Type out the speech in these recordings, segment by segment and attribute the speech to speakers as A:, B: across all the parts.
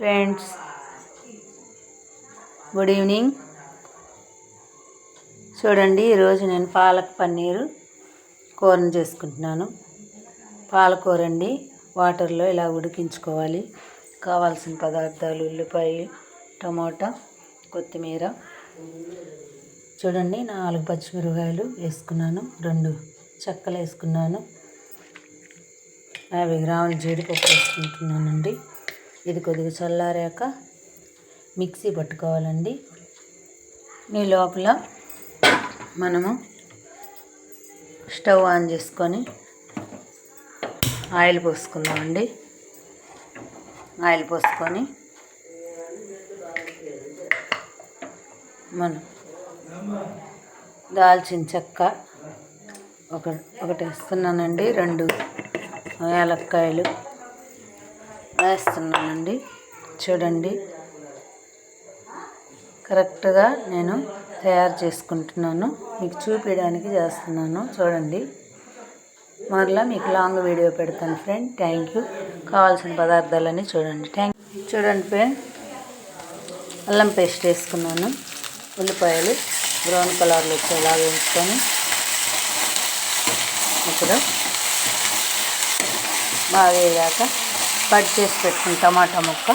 A: Friends, good evening. చూడండి, ఈరోజు నేను పాలక్ పన్నీరు కూరను చేసుకుంటున్నాను. పాలకూర అండి, వాటర్లో ఇలా ఉడికించుకోవాలి. కావాల్సిన పదార్థాలు: ఉల్లిపాయ, టమోటా, కొత్తిమీర. చూడండి, 4 పచ్చిమిరపకాయలు వేసుకున్నాను, 2 చెక్కలు వేసుకున్నాను, 50 గ్రాముల జీడిపప్పు వేసుకుంటున్నానండి. ఇది కొద్దిగా చల్లారాక మిక్సీ పట్టుకోవాలండి. ఈ లోపల మనము స్టవ్ ఆన్ చేసుకొని ఆయిల్ పోసుకుందామండి. ఆయిల్ పోసుకొని మనం దాల్చిన చెక్క ఒకటి వేస్తున్నానండి, 2 యాలక్కాయలు వేస్తున్నానండి. చూడండి, కరెక్ట్గా నేను తయారు చేసుకుంటున్నాను, మీకు చూపించడానికి చేస్తున్నాను. చూడండి, మరలా మీకు లాంగ్ వీడియో పెడతాను ఫ్రెండ్. Thank you. కావాల్సిన పదార్థాలన్నీ చూడండి. చూడండి ఫ్రెండ్, అల్లం పేస్ట్ వేసుకున్నాను. ఉల్లిపాయలు బ్రౌన్ కలర్లో వచ్చేలా వేసుకొని ఇప్పుడు బాగా వేయాక కట్ చేసి పెట్టుకుని టమాటా ముక్క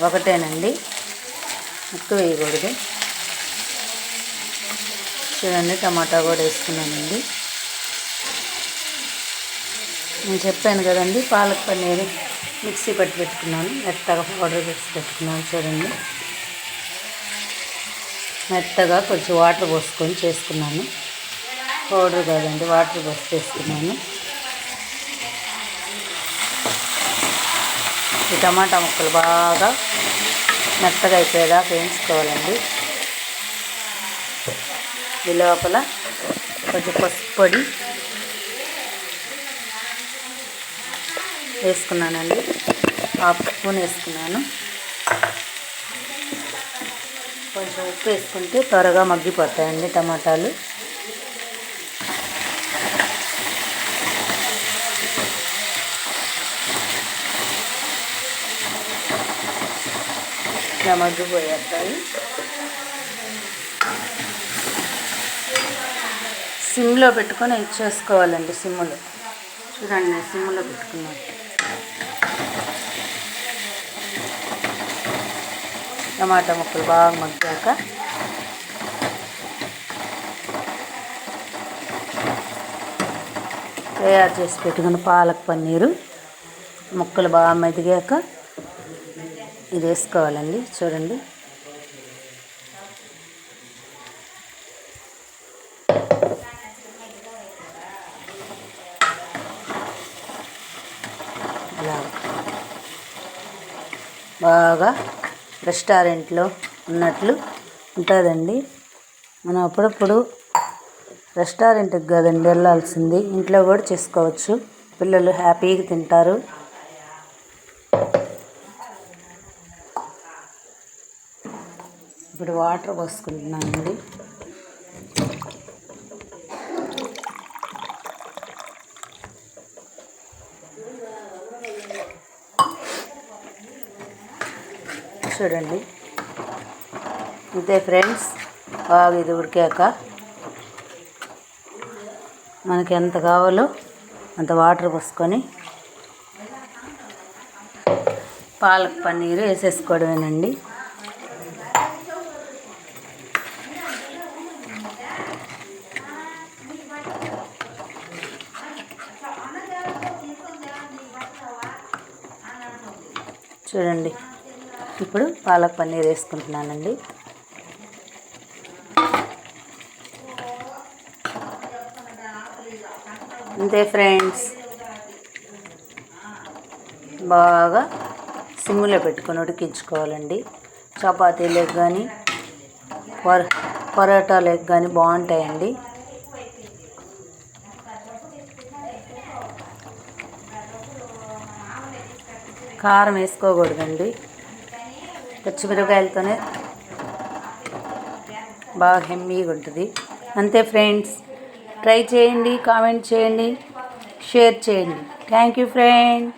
A: ఒకటేనండి, ఎక్కువ వేయకూడదు. చూడండి, టమాటా కూడా వేసుకున్నానండి. నేను చెప్పాను కదండి, పాలక్ పన్నీరు మిక్సీ పట్టి పెట్టుకున్నాను, మెత్తగా పౌడర్ వేసి పెట్టుకున్నాను. చూడండి, మెత్తగా కొంచెం వాటర్ పోసుకొని చేసుకున్నాను. పౌడర్ కాదండి, వాటర్ పోసి చేసుకున్నాను. ఈ టమాటా ముక్కలు బాగా మెత్తగా అయిపోయేదాకా వేయించుకోవాలండి. ఈ లోపల కొంచెం పసుపు పొడి వేసుకున్నానండి, 1/2 స్పూన్ వేసుకున్నాను. కొంచెం ఉప్పు వేసుకుంటే త్వరగా మగ్గిపోతాయండి టమాటాలు. ఇలా మగ్గిపోయేస్తాయి. సిమ్లో పెట్టుకొని చేసుకోవాలండి. సిమ్లో చూడండి, నేను సిమ్లో పెట్టుకున్నాను. టమాటా ముక్కలు బాగా మగ్గాక తయారు చేసి పెట్టుకున్న పాలక్ పన్నీరు ముక్కలు బాగా మగ్గాక ఇది వేసుకోవాలండి. చూడండి, ఇలా బాగా రెస్టారెంట్లో ఉన్నట్లు ఉంటుందండి. మనం అప్పుడప్పుడు రెస్టారెంట్కి కదండి వెళ్ళాల్సింది, ఇంట్లో కూడా చేసుకోవచ్చు. పిల్లలు హ్యాపీగా తింటారు. ఇప్పుడు వాటర్ పోసుకుంటున్నానండి. చూడండి, అంతే ఫ్రెండ్స్. బాగా ఇది ఉడికాక మనకి ఎంత కావాలో అంత వాటర్ పోసుకొని పాలక్ పన్నీరు వేసేసుకోవడమేనండి. చూడండి, ఇప్పుడు పాలక్ పన్నీర్ వేసుకుంటున్నానండి. అంతే ఫ్రెండ్స్, బాగా సిమ్లో పెట్టుకొని ఉడికించుకోవాలండి. చపాతీలకు కానీ పరోటాలకు కానీ బాగుంటాయండి. కారం వేసుకోకూడదండి, పచ్చిమిరపకాయలతోనే బాగా హెమ్మీగా ఉంటుంది. అంతే ఫ్రెండ్స్, ట్రై చేయండి, కామెంట్ చేయండి, షేర్ చేయండి. Thank you friend.